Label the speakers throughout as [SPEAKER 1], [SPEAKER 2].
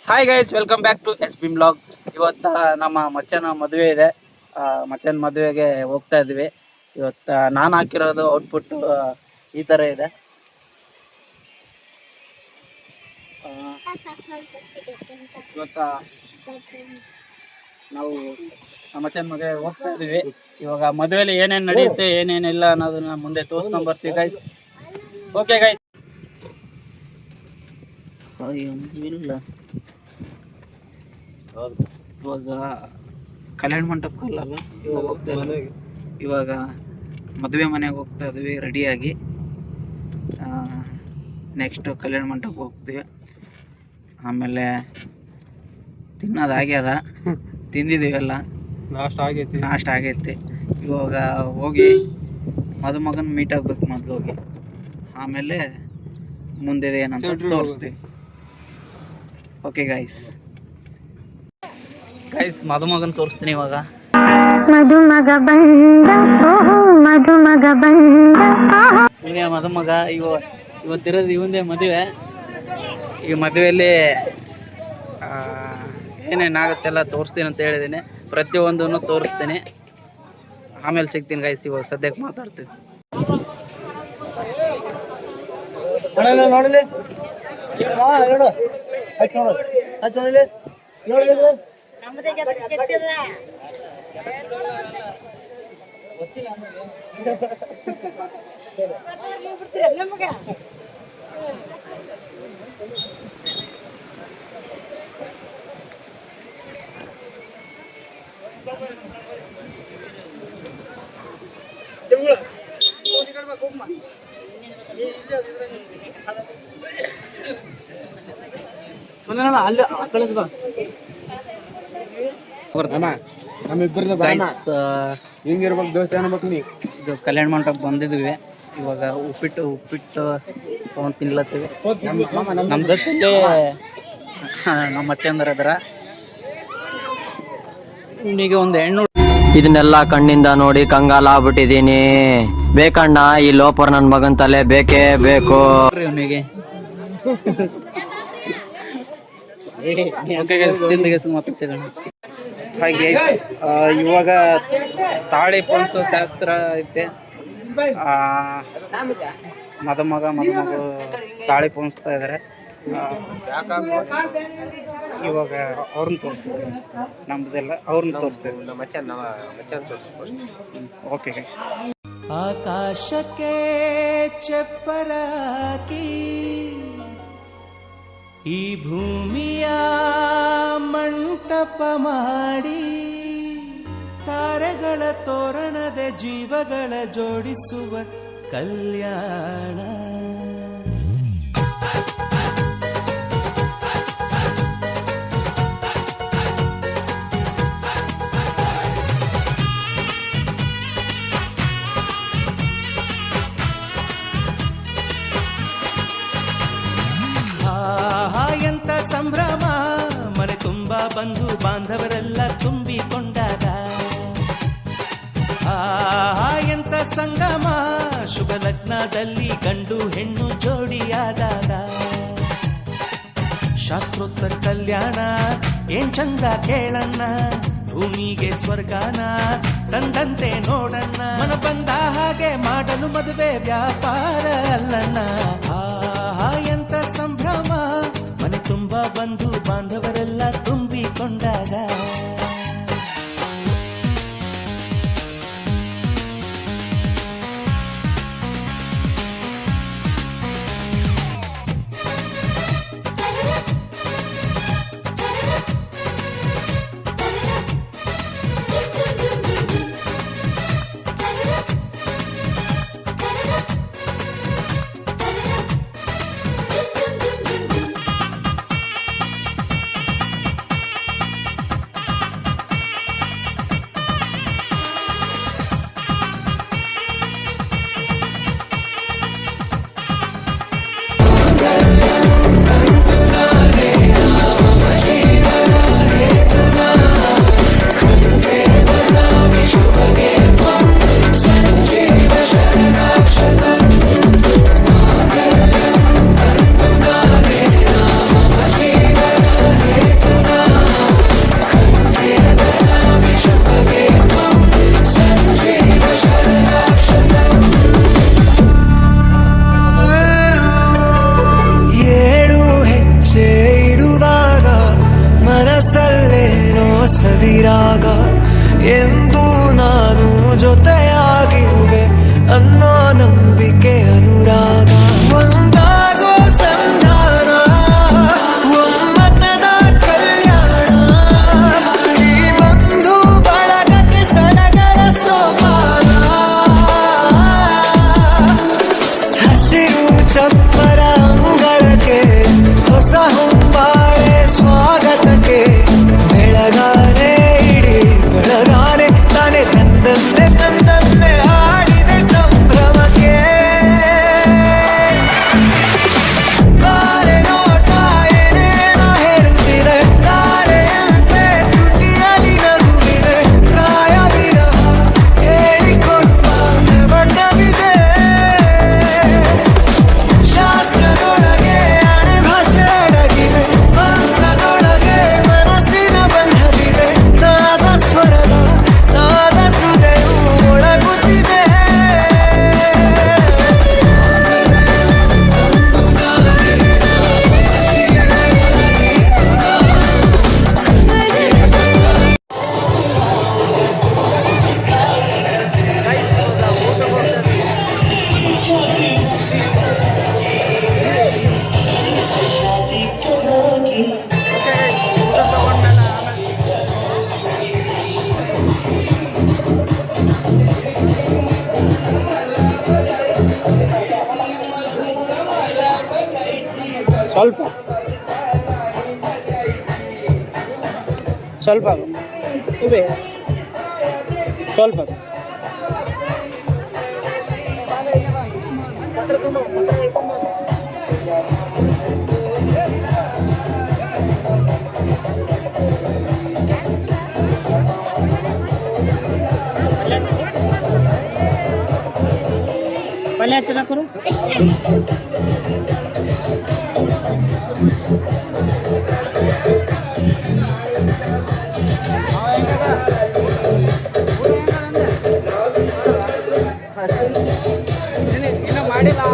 [SPEAKER 1] Hi guys, welcome back to S B blog. ಇವತ್ತು ನಮ್ಮ ಮಚ್ಚನ ಮದುವೆ ಇದೆ. ಮಚ್ಚನ ಮದುವೆಗೆ ಹೋಗ್ತಾ ಇದ್ವಿ. ಇವತ್ತು ನಾನು ಹಾಕಿರೋದು ಔಟ್ಪುಟ್ ಈ ಥರ ಇದೆ. ಇವತ್ತು ನಾವು ನಮ್ಮ ಮಚ್ಚನ ಮದುವೆ ಹೋಗ್ತಾ ಇದೀವಿ. ಇವಾಗ ಮದುವೆಯಲ್ಲಿ ಏನೇನು ನಡೆಯುತ್ತೆ ಏನೇನಿಲ್ಲ ಅನ್ನೋದನ್ನ ಮುಂದೆ ತೋರಿಸ್ಕೊಂಡ್ ಬರ್ತೀವಿ ಗೈಸ್. Okay guys. ಇಲ್ಲ ಇವಾಗ ಕಲ್ಯಾಣ ಮಂಟಪಕ್ಕಲ್ಲ, ಇವಾಗ ಹೋಗ್ತಾ ಇಲ್ಲ. ಇವಾಗ ಮದುವೆ ಮನೆಗೆ ಹೋಗ್ತಾ ಇದ್ವಿ ರೆಡಿಯಾಗಿ. ನೆಕ್ಸ್ಟ್ ಕಲ್ಯಾಣ ಮಂಟಪಕ್ಕೆ ಹೋಗ್ತೀವಿ. ಆಮೇಲೆ ತಿನ್ನೋದಾಗ್ಯದ, ತಿಂದಿದ್ದೀವೆಲ್ಲ, ನಾಷ್ಟ ಆಗೈತಿ. ಇವಾಗ ಹೋಗಿ ಮದುಮಗನ ಮೀಟ್ ಆಗ್ಬೇಕು ಮೊದಲು ಹೋಗಿ, ಆಮೇಲೆ ಮುಂದೆ ಏನಂತ ತೋರಿಸ್ತೀವಿ. ಓಕೆ ಗೈಸ್, ಮದುಮಗನ್ ತೋರಿಸ್ತೀನಿ ಇವಾಗ. ಮದುಮಗ ಬಂದ, ಇವನೇ ಮದುಮಗ. ಇವತ್ತಿರೋದು ಇವಂದೇ ಮದುವೆ. ಈ ಮದುವೆಯಲ್ಲಿ ಏನೇನಾಗುತ್ತೆಲ್ಲ ತೋರಿಸ್ತೀನಿ ಅಂತ ಹೇಳಿದ್ದೀನಿ. ಪ್ರತಿಯೊಂದನ್ನು ತೋರಿಸ್ತೀನಿ, ಆಮೇಲೆ ಸಿಗ್ತೀನಿ ಗೈಸ್. ಇವಾಗ ಸದ್ಯಕ್ಕೆ ಮಾತಾಡ್ತೀನಿ. ಅಲ್ಲಿ ಇದು ಕಲ್ಯಾಣ ಮಂಟಪ ಬಂದಿದ್ವಿ. ಇವಾಗ ಉಪ್ಪಿಟ್ಟು ತಗೊಂಡು ತಿನ್ಲತ್ತೀವಿ. ನಮ್ಮ ಜೊತೆ ನಮ್ಮ ಅಚ್ಚಂದ್ರ ಅದರ. ನಿಮಗೆ ಒಂದು ಹೆಣ್ಣು
[SPEAKER 2] ಇದನ್ನೆಲ್ಲ ಕಣ್ಣಿಂದ ನೋಡಿ ಕಂಗಾಲಾಗ್ಬಿಟ್ಟಿದೀನಿ. ಬೇಕಣ್ಣ, ಈ ಲೋಪರ್ ನನ್ ಮಗನ್ ತಲೆ ಬೇಕೇ ಬೇಕು.
[SPEAKER 1] ಇವನಿಗೆ ಇವಾಗ ತಾಳಿ ಪೊನ್ಸೋ ಶಾಸ್ತ್ರ ಐತೆ. ಮದುಮಗ ತಾಳಿ ಪೊನ್ಸ್ತಾ ಇದಾರೆ. ಇವಾಗ ಅವ್ರನ್ನ ತೋರಿಸ್ತೀವಿ, ನಮ್ದೆಲ್ಲ ಅವ್ರನ್ನ ತೋರಿಸ್ತೀವಿ. ಓಕೆ.
[SPEAKER 3] ಆಕಾಶಕ್ಕೆ ಚಪ್ಪರಾಕಿ ಈ ಭೂಮಿಯ ಮಂಟಪ ಮಾಡಿ, ತಾರೆಗಳ ತೋರಣದ ಜೀವಗಳ ಜೋಡಿಸುವ ಕಲ್ಯಾಣ. ಎಂತ ಸಂಭ್ರಮ, ಮನೆ ತುಂಬಾ ಬಂಧು ಬಾಂಧವರೆಲ್ಲ ತುಂಬಿಕೊಂಡಾಗ. ಎಂತ ಸಂಗಮ, ಶುಭ ಲಗ್ನದಲ್ಲಿ ಗಂಡು ಹೆಣ್ಣು ಜೋಡಿಯಾದಾಗ. ಶಾಸ್ತ್ರೋತ್ತರ ಕಲ್ಯಾಣ ಏನ್ ಚಂದ ಕೇಳಣ್ಣ, ಭೂಮಿಗೆ ಸ್ವರ್ಗಾನ ತಂದಂತೆ ನೋಡಣ್ಣ. ಮನ ಬಂದ ಹಾಗೆ ಮಾಡಲು ಮದುವೆ ವ್ಯಾಪಾರ ಅಲ್ಲಣ್ಣ. ಎಂತ ಸಂಭ್ರಮ, ಮನೆ ತುಂಬಾ ಬಂಧು ಬಾಂಧವರೆಲ್ಲ ತುಂಬಿಕೊಂಡಾಗ.
[SPEAKER 4] ಸವಿರಾಗ ಎಂದು ನಾನು ಜೊತೆಯಾಗಿರುವೆ ಅನ್ನೋ ನಂಬಿಕೆ ಅನುರಾಗ ಒಂದಾಗೋ ಸಂಧಾನ ಒಮ್ಮತದ ಕಲ್ಯಾಣ ಈ ಬಂಧು ಬಳಗಕ್ಕೆ ಸಡಗರ ಸೋಪಾನ ಹಸಿರು ಚಪ್ಪರ ಅಂಗಳಕ್ಕೆ ಹೊಸ ಹೊಂಬಾಳೆ ಸ್ವಾಗತಕ್ಕೆ ಬೆಳಗಾನೆ ಇಡೀ ಬೆಳಗಾನೆ ತಾನೆ ತಂದಂತೆ ಹಾಡಿದೆ ಸಂಭ್ರಮಕ್ಕೆ ತಾರೆ ನೋಟ ಏನೇನೋ ಹೇಳುತ್ತಿದೆ ತಾರೆಯಂತೆ ತುಟಿಯಲ್ಲಿ ನಗುವಿದೆ ಪ್ರಾಯ ವಿರಹ ಹೇಳಿಕೊಡುವ ಬಡ್ಡವಿದೆ ಶಾಸ್ತ್ರದೊಳಗೆ ಹಣೆ ಭಾಷೆ ಅಡಗಿದೆ ಮಂತ್ರದೊಳಗೆ ಮನಸ್ಸಿನ ಬಂಧವಿದೆ ನಾದ ಸ್ವರದ ನಾದ ಸುದೆಯು ಒಳಗುತ್ತಿದೆ
[SPEAKER 1] ಸ್ವಲ್ಪ ಸ್ವಲ್ಪ ಇವೆ ಸ್ವಲ್ಪ ಪಲ್ಯ ಚೆನ್ನಾಕರು ಮಾಡಿಲ್ಲ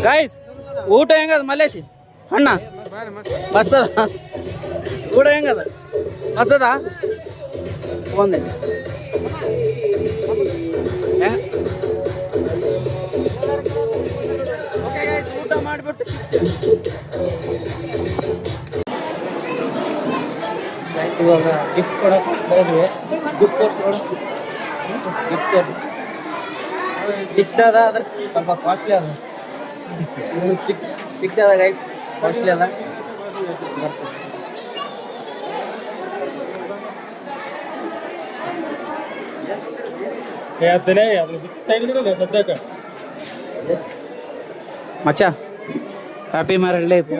[SPEAKER 1] ಗೈಸ್ ಊಟ ಹೆಂಗದ ಮಲ್ಲೇಶಿ ಅಣ್ಣ ಮಸ್ತದ ಊಟ ಹೆಂಗದ ಮಸ್ತದ ಒಂದೇ ಊಟ ಮಾಡಿಬಿಟ್ಟು ಗೈಸ್ ಇವಾಗ ಗಿಫ್ಟ್ ಕೊಡಕ್ಕೆ ಹೋಗ್ತಾ ಇದ್ವಿ ಗಿಫ್ಟ್ ಗಿಫ್ಟ್ ಚಿಕ್ಕದ ಅದ್ರ ಸ್ವಲ್ಪ ಕಾಸ್ಟ್ಲಿ ಅದ ಚಿಕ್ಕದ ಗೈಸ್ ಕಾಸ್ಟ್ಲಿ ಅದ ಮಚ್ಚ ಹ್ಯಾಪಿ ಮ್ಯಾರೇಡ್ ಲೈಫ್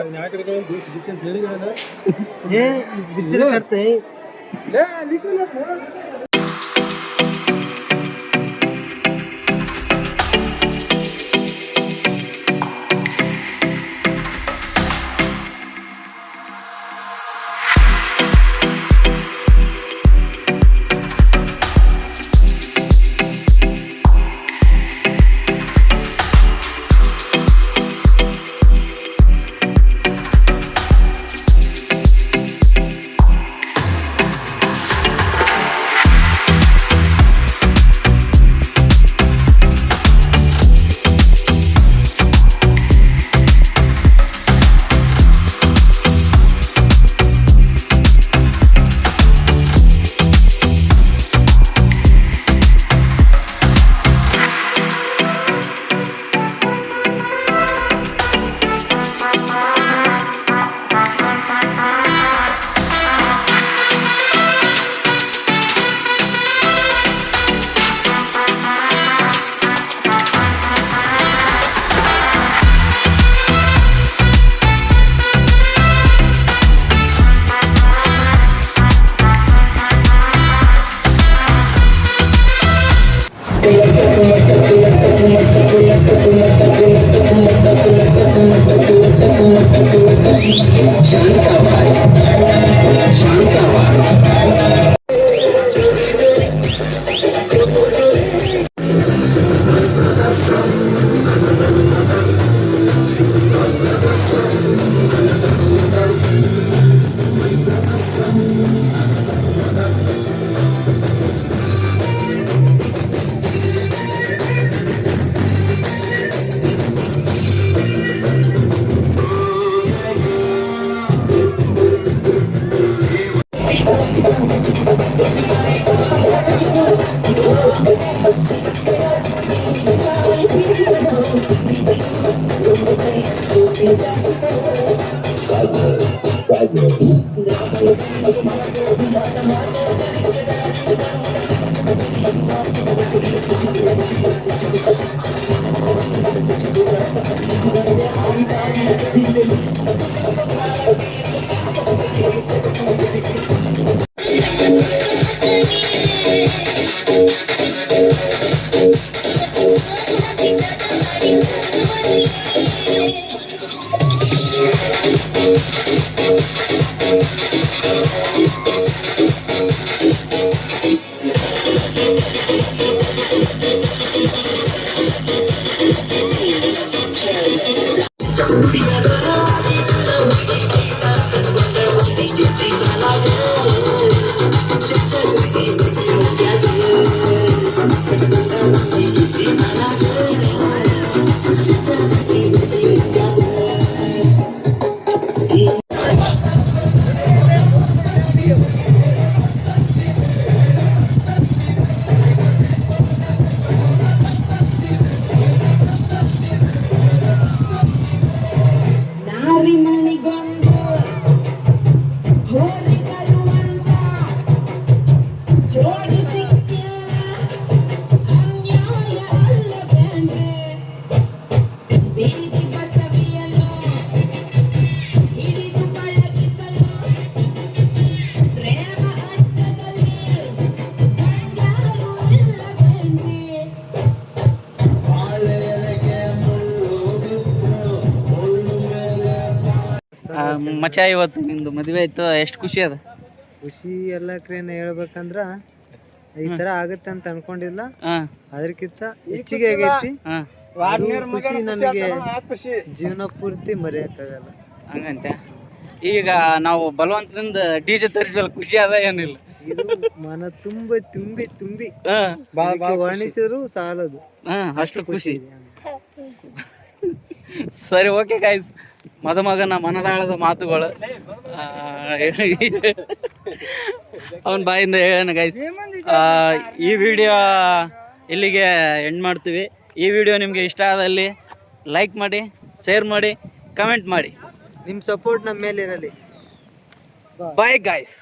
[SPEAKER 5] ನಾರಿಮಣಿಗೊಂದು ಹೋರಿ ತರುವಂತ ಜೋಡಿ ಸಿಕ್ಕಿಲ್ಲ ಅನ್ಯಾಯ ಅಲ್ಲವೇನ್ರೆ ಬೀದಿ ಬಸವಿಯನ್ನು ಹಿಡಿದು ಪಳಗಿಸಲು ಪ್ರೇಮ ಅಡ್ಡದಲ್ಲಿ ಗಂಡಾರು ಇಲ್ಲವೇನ್ರೆ
[SPEAKER 1] ಮಚ್ಚ ಇವತ್ತು ನಿಂದು ಮದುವೆ ಆಯ್ತು, ಎಷ್ಟು ಖುಷಿ ಅದ?
[SPEAKER 6] ಖುಷಿ ಎಲ್ಲ ಕ್ರೇನ್ ಹೇಳ್ಬೇಕಂದ್ರ ಈ ತರ ಆಗತ್ತೆ ಅಂತ ಅನ್ಕೊಂಡಿಲ್ಲ,
[SPEAKER 1] ಹಾಂ
[SPEAKER 6] ಅದಕ್ಕಿಂತ ಹೆಚ್ಚಿಗೆ ಆಗೈತಿ.
[SPEAKER 1] ಹಾಂ
[SPEAKER 6] ಅದು ಖುಷಿ ನನಗೆ ಜೀವನ ಪೂರ್ತಿ ಮರೆಯಕ್ಕಾಗಲ್ಲ.
[SPEAKER 1] ಹಂಗಂತೆ. ಈಗ ನಾವು ಬಲವಂತದಿಂದ ಡಿಜೆ ತರಿಸ್ವಲ್ಲ, ಖುಷಿ ಅದ ಏನಿಲ್ಲ?
[SPEAKER 6] ಇದು ಮನ ತುಂಬಿ ತುಂಬಿ
[SPEAKER 1] ಹಾಂ
[SPEAKER 6] ಅದಕ್ಕೆ ವರ್ಣಿಸಿದ್ರು ಸಾಲದು,
[SPEAKER 1] ಅಷ್ಟು ಖುಷಿ. ಸರಿ, ಓಕೆ ಗೈಸ್, ಮದುಮಗನ ಮನದಾಳದ ಮಾತುಗಳು ಅವನ ಬಾಯಿಂದ ಹೇಳೋಣ ಗೈಸ್. ಈ ವಿಡಿಯೋ ಇಲ್ಲಿಗೆ ಎಂಡ್ ಮಾಡ್ತೀವಿ. ಈ ವಿಡಿಯೋ ನಿಮಗೆ ಇಷ್ಟ ಆದಲ್ಲಿ ಲೈಕ್ ಮಾಡಿ, ಶೇರ್ ಮಾಡಿ, ಕಮೆಂಟ್ ಮಾಡಿ.
[SPEAKER 6] ನಿಮ್ಮ ಸಪೋರ್ಟ್ ನಮ್ಮ ಮೇಲೆ ಇರಲಿ.
[SPEAKER 1] Bye guys.